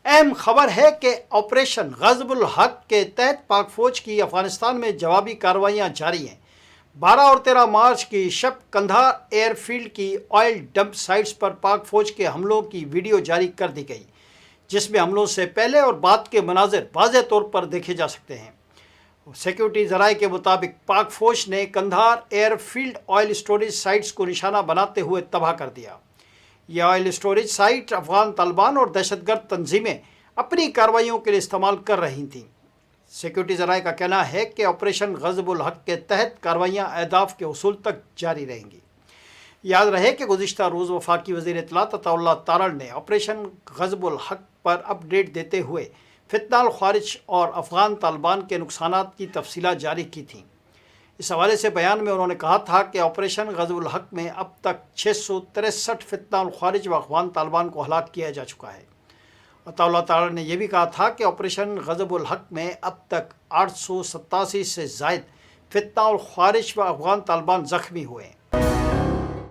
اہم خبر ہے کہ آپریشن غضب الحق کے تحت پاک فوج کی افغانستان میں جوابی کارروائیاں جاری ہیں۔ 12 اور 13 مارچ کی شب قندھار ایئر فیلڈ کی آئل ڈمپ سائٹس پر پاک فوج کے حملوں کی ویڈیو جاری کر دی گئی، جس میں حملوں سے پہلے اور بعد کے مناظر واضح طور پر دیکھے جا سکتے ہیں۔ سیکیورٹی ذرائع کے مطابق پاک فوج نے Kandahar airfield oil storage sites کو نشانہ بناتے ہوئے تباہ کر دیا۔ یہ oil storage site Afghan Taliban اور دہشت گرد تنظیمیں اپنی کارروائیوں کے لیے استعمال کر رہی تھیں۔ سیکیورٹی ذرائع کا کہنا ہے کہ آپریشن غضب الحق کے تحت کارروائیاں اہداف کے حصول تک جاری رہیں گی۔ یاد رہے کہ گزشتہ روز وفاقی وزیر اطلاعات عطا اللہ تارڑ نے آپریشن غضب الحق پر اپ ڈیٹ دیتے ہوئے فتنہ الخوارج اور افغان طالبان کے نقصانات کی تفصیلات جاری کی تھیں۔ اس حوالے سے بیان میں انہوں نے کہا تھا کہ آپریشن غضب الحق میں اب تک 663 فتنہ الخوارج و افغان طالبان کو ہلاک کیا جا چکا ہے۔ عطا اللہ تارڑ نے یہ بھی کہا تھا کہ آپریشن غضب الحق میں اب تک 887 سے زائد فتنہ الخوارج و افغان طالبان زخمی ہوئے ہیں۔